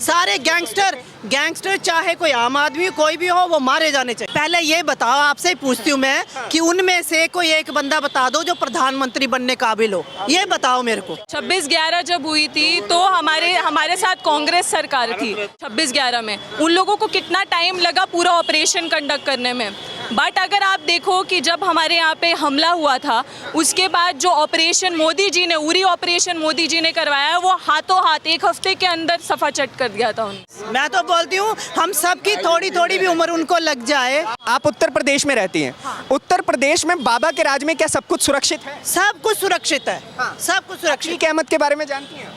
सारे गैंगस्टर चाहे कोई आम आदमी कोई भी हो वो मारे जाने चाहिए। पहले ये बताओ, आपसे ही पूछती हूँ मैं कि उनमें से कोई एक बंदा बता दो जो प्रधानमंत्री बनने काबिल हो, ये बताओ मेरे को। 26/11 जब हुई थी तो हमारे साथ कांग्रेस सरकार थी। 26/11 में उन लोगों को कितना टाइम लगा पूरा ऑपरेशन कंडक्ट करने में। बट अगर आप देखो कि जब हमारे यहाँ पे हमला हुआ था उसके बाद जो ऑपरेशन मोदी जी ने, उरी ऑपरेशन मोदी जी ने करवाया है, वो हाथों हाथ 1 हफ्ते के अंदर सफा चट कर दिया था उन्हें। मैं तो बोलती हूँ हम सबकी थोड़ी थोड़ी भी उम्र उनको लग जाए। आप उत्तर प्रदेश में रहती हैं। उत्तर प्रदेश में बाबा के राज में क्या सब कुछ सुरक्षित है? सब कुछ सुरक्षित है, सब कुछ सुरक्षित अकील अहमद के बारे में जानती हैं?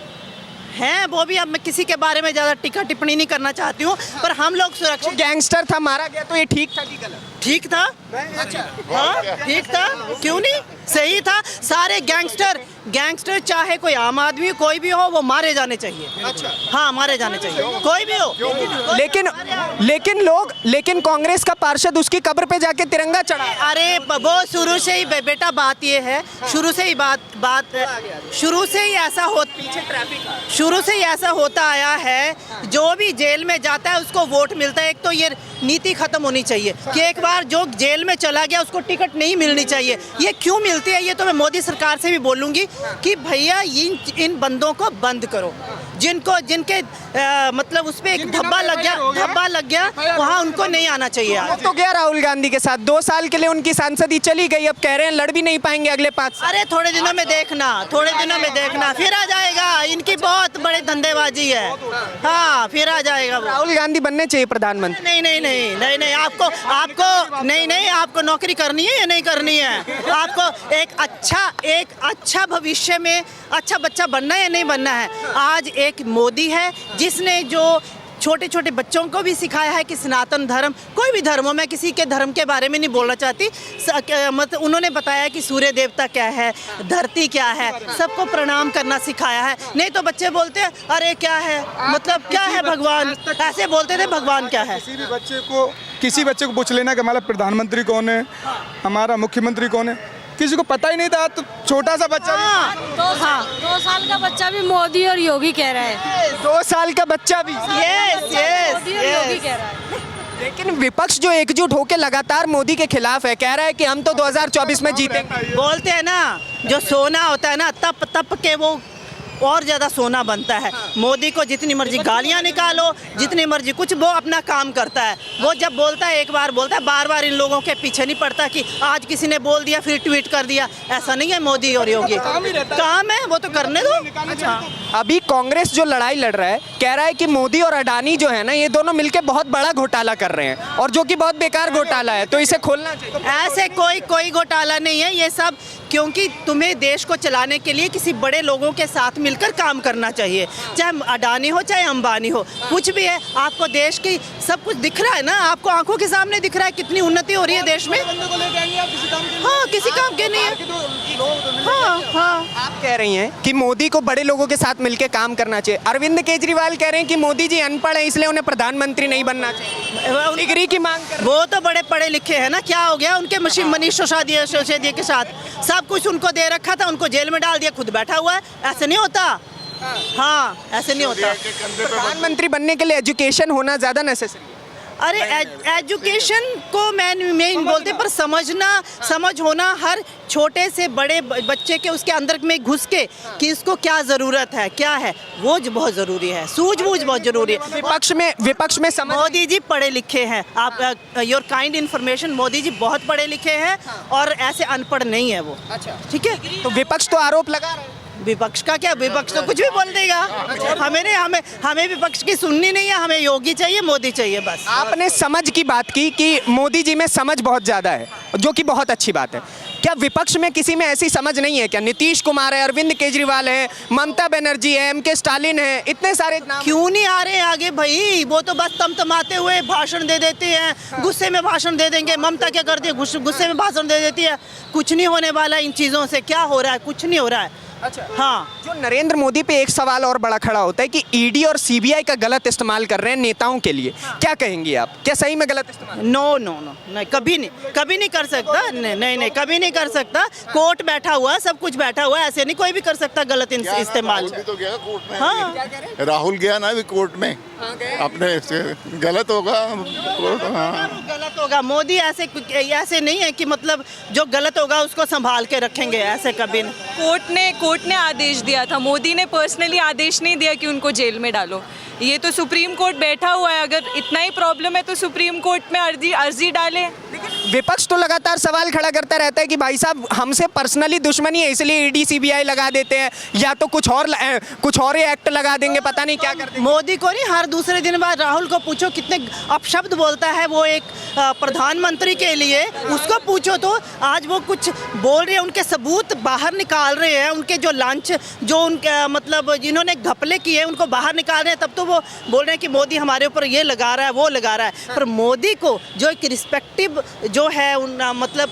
हैं वो भी। अब मैं किसी के बारे में ज़्यादा टिक्का टिप्पणी नहीं करना चाहती हूँ, पर हम लोग सुरक्षित। गैंगस्टर था, मारा गया, तो ये ठीक था कि गलत? ठीक था। अच्छा, हाँ ठीक था, क्यों नहीं, सही था। सारे गैंगस्टर चाहे कोई आम आदमी कोई भी हो वो मारे जाने चाहिए। अच्छा, हाँ मारे जाने चाहिए, कोई भी हो। लेकिन कांग्रेस का पार्षद उसकी कब्र पे जाके तिरंगा चढ़ा। अरे वो शुरू से ही बेटा बात ये है, शुरू से ही ऐसा होता आया है। जो भी जेल में जाता है उसको वोट मिलता है। एक तो ये नीति खत्म होनी चाहिए कि एक बार जो जेल में चला गया उसको टिकट नहीं मिलनी चाहिए। ये क्यों मिलती है, ये तो मैं मोदी सरकार से भी बोलूँगी कि भैया इन बंदों को बंद करो। जिनके मतलब उस पर एक धब्बा लग गया वहाँ उनको नहीं आना चाहिए। तो गया राहुल गांधी के साथ 2 साल के लिए उनकी सांसदी चली गई, अब कह रहे हैं लड़ भी नहीं पाएंगे अगले 5 साल। अरे थोड़े दिनों में देखना फिर आ जाएगा। इनकी बहुत बड़े धंधेबाजी है। हाँ फिर आ जाएगा। राहुल गांधी बनने चाहिए प्रधानमंत्री? नहीं, आपको नौकरी करनी है या नहीं करनी है? आपको एक अच्छा भविष्य में अच्छा बच्चा बनना है या नहीं बनना है? आज एक मोदी है जिसने जो छोटे छोटे बच्चों को भी सिखाया है कि सनातन धर्म, कोई भी धर्म हो, मैं किसी के धर्म के बारे में नहीं बोलना चाहती, मतलब उन्होंने बताया कि सूर्य देवता क्या है, धरती क्या है, सबको प्रणाम करना सिखाया है। नहीं तो बच्चे बोलते हैं अरे क्या है, मतलब क्या है भगवान, ऐसे बोलते थे भगवान क्या है। किसी बच्चे को पूछ लेना कि हमारा प्रधानमंत्री कौन है, हमारा मुख्यमंत्री कौन है, किसी को पता ही नहीं था। तो छोटा सा बच्चा 2 साल का बच्चा भी मोदी और योगी कह रहा है। 2 साल का बच्चा भी? मोदी और योगी कह रहा है। लेकिन विपक्ष जो एकजुट होकर लगातार मोदी के खिलाफ है, कह रहा है कि हम तो 2024 में जीतेंगे। बोलते हैं ना जो सोना होता है ना तप के वो और ज़्यादा सोना बनता है। मोदी को जितनी मर्जी गालियाँ निकालो, जितनी मर्जी कुछ, वो अपना काम करता है। वो जब बोलता है एक बार बोलता है, बार बार इन लोगों के पीछे नहीं पड़ता कि आज किसी ने बोल दिया फिर ट्वीट कर दिया। ऐसा नहीं है मोदी और योगी, काम है वो तो करने दो। अच्छा, अभी कांग्रेस जो लड़ाई लड़ रहा है, कह रहा है कि मोदी और अडानी जो है ना, ये दोनों मिलकर बहुत बड़ा घोटाला कर रहे हैं और जो कि बहुत बेकार घोटाला है, तो इसे खोलना चाहिए। ऐसे कोई घोटाला नहीं है ये सब, क्योंकि तुम्हें देश को चलाने के लिए किसी बड़े लोगों के साथ मिलकर काम करना चाहिए, चाहे अडानी हो चाहे अंबानी हो, कुछ भी है। आपको देश की सब कुछ दिख रहा है ना, आपको आंखों के सामने दिख रहा है कितनी उन्नति हो रही है देश में। हाँ किसी काम के नहीं है। हाँ आप कह रही हैं कि मोदी को बड़े लोगों के साथ मिलकर काम करना चाहिए। अरविंद केजरीवाल कह रहे हैं कि मोदी जी अनपढ़ है इसलिए उन्हें प्रधानमंत्री नहीं बनना चाहिए, डिग्री की मांग कर। वो तो बड़े पढ़े लिखे हैं ना, क्या हो गया उनके मनीष सिसोदिया के साथ? सब कुछ उनको दे रखा था, उनको जेल में डाल दिया, खुद बैठा हुआ है। ऐसे नहीं होता। हाँ ऐसे नहीं होता। प्रधानमंत्री बनने के लिए एजुकेशन होना ज़्यादा नेसेसरी है। अरे एजुकेशन को मैं नहीं बोलती, पर समझ होना हर छोटे से बड़े बच्चे के उसके अंदर में घुस के कि इसको क्या ज़रूरत है, क्या है, वो बहुत ज़रूरी है। सूझबूझ बहुत ज़रूरी है। विपक्ष में समझ। मोदी जी पढ़े लिखे हैं, आप your kind information, Modi ji बहुत पढ़े लिखे हैं और ऐसे अनपढ़ नहीं है वो। अच्छा ठीक है। तो विपक्ष तो आरोप लगा रहा है। विपक्ष का क्या, विपक्ष तो कुछ भी बोल देगा। हमें विपक्ष की सुननी नहीं है, हमें योगी चाहिए, मोदी चाहिए बस। आपने समझ की बात की कि मोदी जी में समझ बहुत ज़्यादा है, जो कि बहुत अच्छी बात है। क्या विपक्ष में किसी में ऐसी समझ नहीं है क्या? नीतीश कुमार है, अरविंद केजरीवाल है, ममता बनर्जी है, MK स्टालिन है, इतने सारे नाम क्यों नहीं आ रहे आगे भाई? वो तो बस तमतमाते हुए भाषण दे देते हैं, गुस्से में भाषण दे देंगे। ममता क्या करती है, गुस्से में भाषण दे देती है। कुछ नहीं होने वाला इन चीज़ों से। क्या हो रहा है? कुछ नहीं हो रहा है। अच्छा। हाँ, जो नरेंद्र मोदी पे एक सवाल और बड़ा खड़ा होता है कि ईडी और सीबीआई का गलत इस्तेमाल कर रहे हैं नेताओं के लिए, क्या कहेंगी आप? क्या सही में गलत इस्तेमाल? नो नो नो नहीं, कभी नहीं कर सकता। नहीं, कभी नहीं कर सकता। कोर्ट बैठा हुआ है, सब कुछ बैठा हुआ है, ऐसे नहीं कोई भी कर सकता गलत इस्तेमाल। राहुल भी तो गया कोर्ट में। हाँ, राहुल गया ना अभी कोर्ट में, अपने गलत होगा कोर्ट। हाँ, गलत होगा। मोदी ऐसे नहीं है कि मतलब जो गलत होगा उसको संभाल के रखेंगे, ऐसे कभी नहीं। कोर्ट ने आदेश दिया था, मोदी ने पर्सनली आदेश नहीं दिया कि उनको जेल में डालो। ये तो सुप्रीम कोर्ट बैठा हुआ है, अगर इतना ही प्रॉब्लम है तो सुप्रीम कोर्ट में अर्जी डाले। विपक्ष तो लगातार सवाल खड़ा करता रहता है कि भाई साहब हमसे पर्सनली दुश्मनी है इसलिए ईडी सीबीआई लगा देते हैं, या तो कुछ और ही एक्ट लगा देंगे, पता नहीं क्या कर देंगे। मोदी को नहीं, हर दूसरे दिन बाद राहुल को पूछो कितने अपशब्द बोलता है वो एक प्रधानमंत्री के लिए, उसको पूछो तो आज वो कुछ बोल रहे हैं, उनके सबूत बाहर निकाल रहे हैं, उनके जो लंच जो उनके मतलब जिन्होंने घपले किए उनको बाहर निकाल रहे हैं, तब तो वो बोल रहे हैं कि मोदी हमारे ऊपर ये लगा रहा है वो लगा रहा है। पर मोदी को जो एक रिस्पेक्टिव जो है मतलब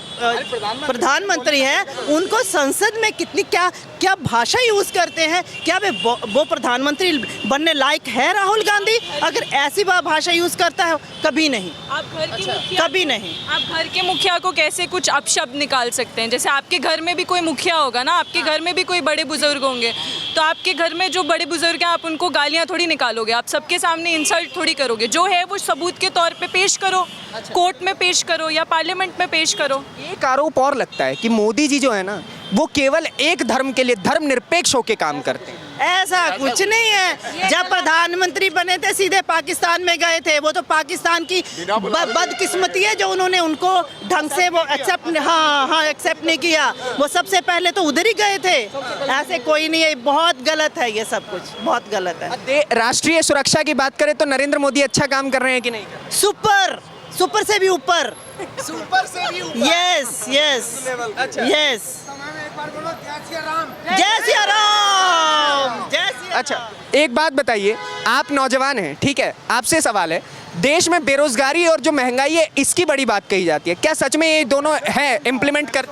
प्रधानमंत्री है, उनको संसद में कितनी क्या भाषा यूज करते हैं, क्या वो प्रधानमंत्री बनने लायक है राहुल गांधी? अगर ऐसी भाषा यूज करता है, कभी नहीं। आप घर के मुखिया कभी नहीं। आप घर के मुखिया को कैसे कुछ अपशब्द निकाल सकते हैं? जैसे आपके घर में भी कोई मुखिया होगा ना, आपके घर में भी कोई बड़े बुजुर्ग होंगे, तो आपके घर में जो बड़े बुजुर्ग हैं आप उनको गालियां थोड़ी निकालोगे, आप सबके सामने इंसल्ट थोड़ी करोगे। जो है वो सबूत के तौर पे पेश करो, कोर्ट में पेश करो या पार्लियामेंट में पेश करो। एक आरोप और लगता है कि मोदी जी जो है ना वो केवल एक धर्म के लिए धर्मनिरपेक्ष होकर काम करते हैं। ऐसा कुछ नहीं है। जब प्रधानमंत्री बने थे सीधे पाकिस्तान में गए थे, वो तो पाकिस्तान की बदकिस्मती है जो उन्होंने उनको ढंग से वो एक्सेप्ट नहीं किया। वो सबसे पहले तो उधर ही गए थे, ऐसे कोई नहीं है। बहुत गलत है ये सब कुछ, बहुत गलत है। राष्ट्रीय सुरक्षा की बात करें तो नरेंद्र मोदी अच्छा काम कर रहे हैं कि नहीं? सुपर से भी ऊपर। सुपर से भी ऊपर। यस अच्छा। यस। जय सिया राम। अच्छा, एक बात बताइए, आप नौजवान हैं, ठीक है, आपसे सवाल है, देश में बेरोजगारी और जो महंगाई है इसकी बड़ी बात कही जाती है, क्या सच में ये दोनों है इम्प्लीमेंट कर?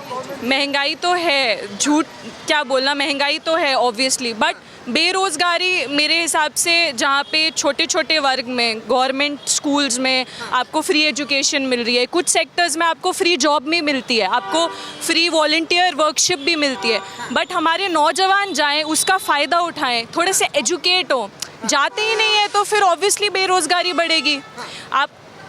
महंगाई तो है, झूठ क्या बोलना, महंगाई तो है ऑब्वियसली, बट बेरोज़गारी मेरे हिसाब से जहाँ पे छोटे छोटे वर्ग में गवर्नमेंट स्कूल्स में आपको फ्री एजुकेशन मिल रही है, कुछ सेक्टर्स में आपको फ्री जॉब भी मिलती है, आपको फ्री वॉलंटियर वर्कशिप भी मिलती है, बट हमारे नौजवान जाएं उसका फ़ायदा उठाएं, थोड़े से एजुकेट हो। जाते ही नहीं है तो फिर ऑब्वियसली बेरोज़गारी बढ़ेगी। आप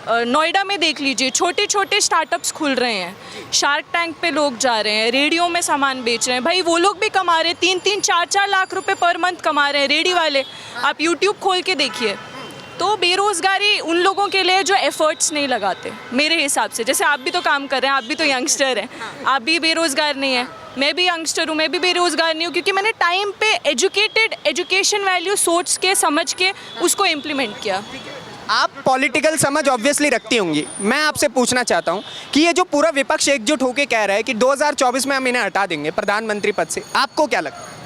नोएडा में देख लीजिए, छोटे छोटे स्टार्टअप्स खुल रहे हैं, शार्क टैंक पे लोग जा रहे हैं, रेडियो में सामान बेच रहे हैं, भाई वो लोग भी कमा रहे हैं, 3-3, 4-4 लाख रुपए पर मंथ कमा रहे हैं रेडी वाले। आप यूट्यूब खोल के देखिए। तो बेरोज़गारी उन लोगों के लिए जो एफर्ट्स नहीं लगाते मेरे हिसाब से। जैसे आप भी तो काम कर रहे हैं, आप भी तो यंगस्टर हैं, आप भी बेरोज़गार नहीं हैं, मैं भी यंगस्टर हूँ, मैं भी बेरोज़गार नहीं हूँ, क्योंकि मैंने टाइम पे एजुकेशन वैल्यू सोच के समझ के उसको इम्प्लीमेंट किया। आप पॉलिटिकल समझ ऑब्वियसली रखती होंगी, मैं आपसे पूछना चाहता हूं कि ये जो पूरा विपक्ष एकजुट होकर कह रहा है कि 2024 में हम इन्हें हटा देंगे प्रधानमंत्री पद से, आपको क्या लगता है?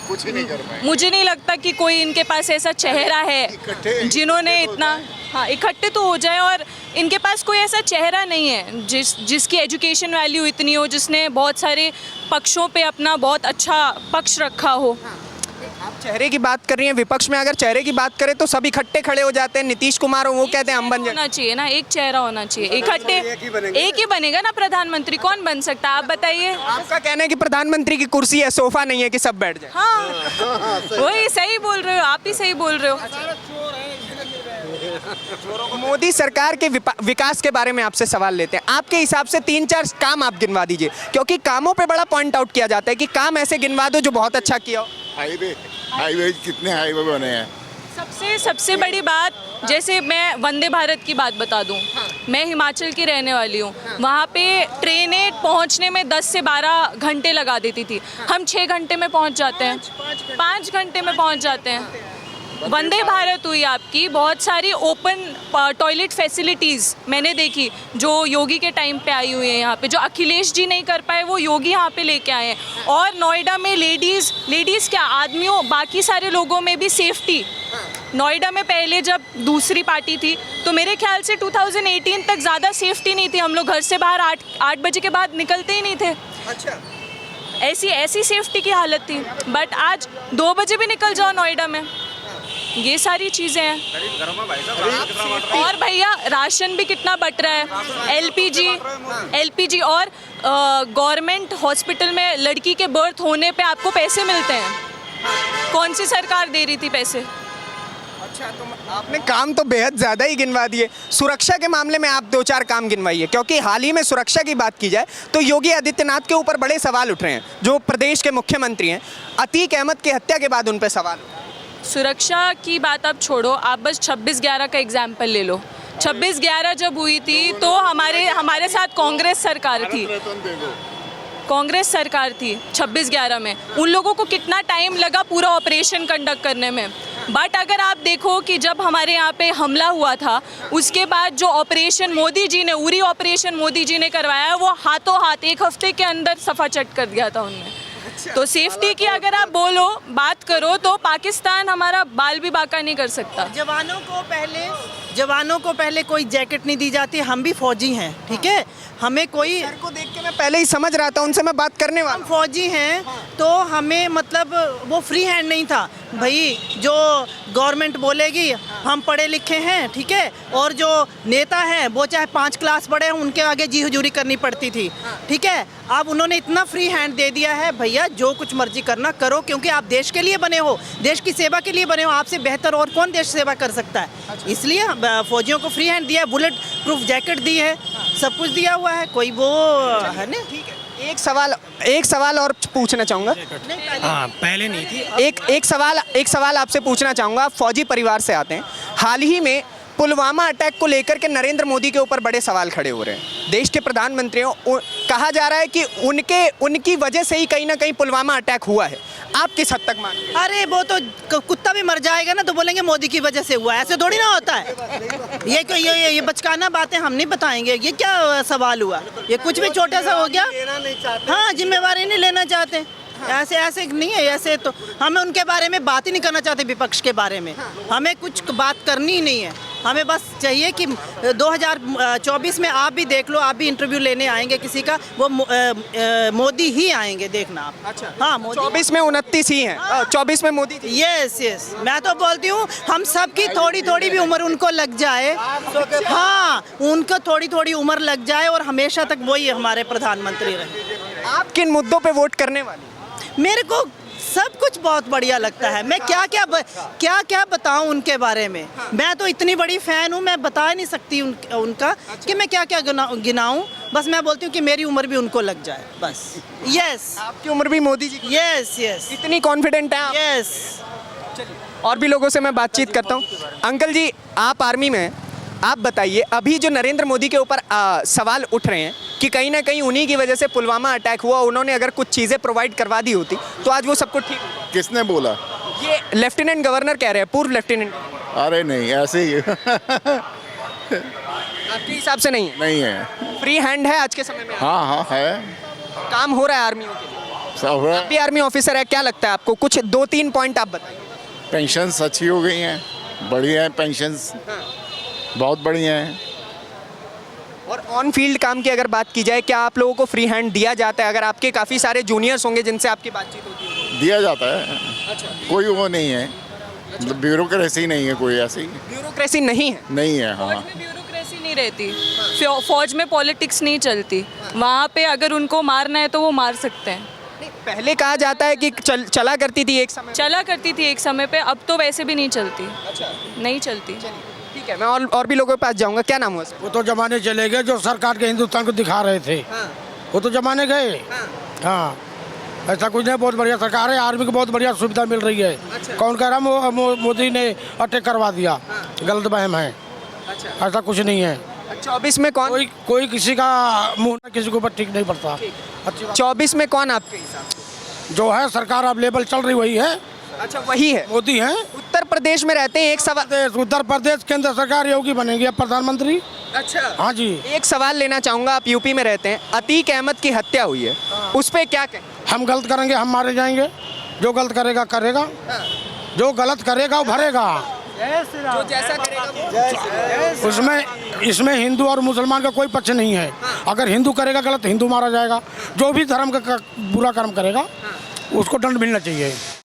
कुछ नहीं कर पाए। मुझे नहीं लगता कि कोई इनके पास ऐसा चेहरा है जिन्होंने इतना इकट्ठे तो हो जाए, और इनके पास कोई ऐसा चेहरा नहीं है जिसकी एजुकेशन वैल्यू इतनी हो, जिसने बहुत सारे पक्षों पे अपना बहुत अच्छा पक्ष रखा हो। आप चेहरे की बात कर रही हैं, विपक्ष में अगर चेहरे की बात करें तो सब इकट्ठे खड़े हो जाते हैं, नीतीश कुमार हो वो कहते हैं हम बन जाए। होना चाहिए ना, एक चेहरा होना चाहिए, इकट्ठे एक ही बनेगा ना प्रधानमंत्री, कौन बन सकता है आप बताइए? आपका कहना है कि प्रधानमंत्री की कुर्सी है, सोफा नहीं है कि सब बैठ जाए। हाँ वही सही बोल रहे हो, आप ही सही बोल रहे हो। मोदी सरकार के विकास के बारे में आपसे सवाल लेते हैं, आपके हिसाब से 3-4 काम आप गिनवा दीजिए, क्योंकि कामों पे बड़ा पॉइंट आउट किया जाता है कि काम ऐसे गिनवा दो जो बहुत अच्छा किया हो। हाईवे कितने हाईवे बने हैं? सबसे बड़ी बात, जैसे मैं वंदे भारत की बात बता दूं, मैं हिमाचल की रहने वाली हूँ, वहाँ पे ट्रेनें पहुँचने में 10 से 12 घंटे लगा देती थी, हम 6 घंटे में पहुँच जाते हैं, 5 घंटे में पहुँच जाते हैं। वंदे भारत हुई आपकी, बहुत सारी ओपन टॉयलेट फैसिलिटीज़ मैंने देखी जो योगी के टाइम पे आई हुई है यहाँ पे, जो अखिलेश जी नहीं कर पाए वो योगी यहाँ पे लेके आए हैं। और नोएडा में लेडीज़ क्या, आदमियों बाकी सारे लोगों में भी सेफ्टी। नोएडा में पहले जब दूसरी पार्टी थी तो मेरे ख्याल से 2018 तक ज़्यादा सेफ्टी नहीं थी, हम लोग घर से बाहर 8 बजे के बाद निकलते ही नहीं थे। अच्छा, ऐसी ऐसी सेफ्टी की हालत थी, बट आज 2 बजे भी निकल जाओ नोएडा में, ये सारी चीज़ें हैं। और भैया राशन भी कितना बट रहा है, एलपीजी और गवर्नमेंट हॉस्पिटल में लड़की के बर्थ होने पे आपको पैसे मिलते हैं। कौन सी सरकार दे रही थी पैसे? अच्छा, तो आपने काम तो बेहद ज़्यादा ही गिनवा दिए। सुरक्षा के मामले में आप 2-4 काम गिनवाइए, क्योंकि हाल ही में सुरक्षा की बात की जाए तो योगी आदित्यनाथ के ऊपर बड़े सवाल उठ रहे हैं। जो प्रदेश के मुख्यमंत्री हैं, अतीक अहमद की हत्या के बाद उन पर सवाल। सुरक्षा की बात आप छोड़ो, आप बस 26/11 का एग्जाम्पल ले लो। 26/11 जब हुई थी तो हमारे साथ कांग्रेस सरकार थी। 26/11 में उन लोगों को कितना टाइम लगा पूरा ऑपरेशन कंडक्ट करने में। बट अगर आप देखो कि जब हमारे यहाँ पे हमला हुआ था, उसके बाद जो ऑपरेशन मोदी जी ने, उरी ऑपरेशन मोदी जी ने करवाया, वो हाथों हाथ 1 हफ्ते के अंदर सफा चट कर दिया था उनने। तो सेफ्टी की अगर आप बात करो तो पाकिस्तान हमारा बाल भी बाका नहीं कर सकता। जवानों को पहले कोई जैकेट नहीं दी जाती। हम भी फौजी हैं, ठीक है, हमें कोई सर को देख के मैं पहले ही समझ रहा था, उनसे मैं बात करने वाला। हम फौजी हैं तो हमें मतलब वो फ्री हैंड नहीं था भाई। जो गवर्नमेंट बोलेगी, हम पढ़े लिखे हैं, ठीक है, और जो नेता हैं वो चाहे 5 क्लास पढ़े हैं, उनके आगे जी हुजूरी करनी पड़ती थी, ठीक है। अब उन्होंने इतना फ्री हैंड दे दिया है, भैया जो कुछ मर्जी करना करो, क्योंकि आप देश के लिए बने हो, देश की सेवा के लिए बने हो। आपसे बेहतर और कौन देश सेवा कर सकता है? इसलिए फौजियों को फ्री हैंड दिया है, बुलेट प्रूफ जैकेट दी है, सब कुछ दिया हुआ है। कोई वो है ना। ठीक है, एक सवाल और पूछना चाहूँगा। हाँ, पहले नहीं थी। एक सवाल आपसे पूछना चाहूँगा। आप फौजी परिवार से आते हैं। हाल ही में पुलवामा अटैक को लेकर के नरेंद्र मोदी के ऊपर बड़े सवाल खड़े हो रहे हैं। देश के प्रधानमंत्री हो, कहा जा रहा है कि उनकी वजह से ही कहीं ना कहीं पुलवामा अटैक हुआ है। आप किस हद तक मानते हैं? अरे वो तो कुत्ता भी मर जाएगा ना तो बोलेंगे मोदी की वजह से हुआ, ऐसे थोड़ी ना होता है। ये बचकाना बातें हम नहीं बताएंगे। ये क्या सवाल हुआ? ये कुछ भी छोटा सा हो गया। हाँ, जिम्मेवारी नहीं लेना चाहते। ऐसे नहीं है। ऐसे तो हमें उनके बारे में बात ही नहीं करना चाहते। विपक्ष के बारे में हमें कुछ बात करनी ही नहीं है। हमें बस चाहिए कि 2024 में आप भी देख लो, आप भी इंटरव्यू लेने आएंगे किसी का, वो मोदी ही आएंगे, देखना आप। अच्छा, हाँ, मोदी। 24 में 29 ही हैं। 24 में मोदी। यस, मैं तो बोलती हूँ हम सब की थोड़ी भी उम्र उनको लग जाए। हाँ, उनको थोड़ी उम्र लग जाए और हमेशा तक वही हमारे प्रधानमंत्री रहे। आप किन मुद्दों पे वोट करने वाले? मेरे को सब कुछ बहुत बढ़िया लगता है। मैं क्या बताऊं उनके बारे में। मैं तो इतनी बड़ी फ़ैन हूं, मैं बता नहीं सकती उनका कि मैं क्या गिनाऊं। बस मैं बोलती हूं कि मेरी उम्र भी उनको लग जाए, बस। यस, आपकी उम्र भी मोदी जी की? यस, इतनी कॉन्फिडेंट है आप? यस। और भी लोगों से मैं बातचीत करता हूँ। अंकल जी, आप आर्मी में हैं, आप बताइए, अभी जो नरेंद्र मोदी के ऊपर सवाल उठ रहे हैं कि कहीं ना कहीं उन्हीं की वजह से पुलवामा अटैक हुआ, उन्होंने अगर कुछ चीज़ें प्रोवाइड करवा दी होती तो आज वो सब कुछ ठीक होता। किसने बोला? ये लेफ्टिनेंट गवर्नर कह रहे हैं, पूर्व लेफ्टिनेंट। अरे नहीं, ऐसे ही आपके हिसाब से नहीं है? नहीं है। फ्री हैंड है आज के समय में? हाँ है, काम हो रहा है आर्मियों के लिए? सब आप भी आर्मी ऑफिसर है, क्या लगता है आपको? कुछ 2-3 पॉइंट आप बताइए। पेंशन्स अच्छी हो गई हैं, बढ़िया हैं पेंशन्स, बहुत बढ़िया हैं। और ऑन फील्ड काम की अगर बात की जाए, क्या आप लोगों को फ्री हैंड दिया जाता है? अगर आपके काफ़ी सारे जूनियर्स होंगे जिनसे आपकी बातचीत होती है। दिया जाता है। अच्छा, कोई वो नहीं है, मतलब ब्यूरोक्रेसी नहीं है, कोई ऐसी ब्यूरोक्रेसी नहीं है। नहीं है। हाँ, फौज में ब्यूरोक्रेसी नहीं रहती, फौज में पॉलिटिक्स नहीं चलती। वहाँ पे अगर उनको मारना है तो वो मार सकते हैं। पहले कहा जाता है कि चला करती थी एक समय पे, अब तो वैसे भी नहीं चलती। नहीं चलती। ठीक है, मैं और भी लोगों के पास जाऊंगा। क्या नाम हुआ सर? वो तो जमाने चले गए जो सरकार के हिंदुस्तान को दिखा रहे थे। वो तो जमाने गए। हाँ, ऐसा कुछ नहीं, बहुत बढ़िया सरकार है। आर्मी को बहुत बढ़िया सुविधा मिल रही है। कौन कह रहा मोदी ने अटैक करवा दिया? गलत बहम है, ऐसा कुछ नहीं है। 24 में कौन? कोई किसी का मुंह किसी के ऊपर ठीक नहीं पड़ता। 24 में कौन आपके हिसाब से? जो है सरकार अवेलेबल चल रही वही है। अच्छा, वही है, मोदी है। उत्तर प्रदेश में रहते हैं। एक सवाल, उत्तर प्रदेश केंद्र सरकार योगी बनेगी अब प्रधानमंत्री। अच्छा, हाँ जी। एक सवाल लेना चाहूंगा। आप यूपी में रहते हैं, अतीक अहमद की हत्या हुई है, उस पे क्या कहें? हम गलत करेंगे हम मारे जाएंगे। जो गलत करेगा करेगा, जो गलत करेगा वो भरेगा। जो जैसा करेगा उसमें इसमें हिंदू और मुसलमान का कोई पक्ष नहीं है। अगर हिंदू करेगा गलत, हिंदू मारा जाएगा। जो भी धर्म का बुरा कर्म करेगा उसको दंड मिलना चाहिए।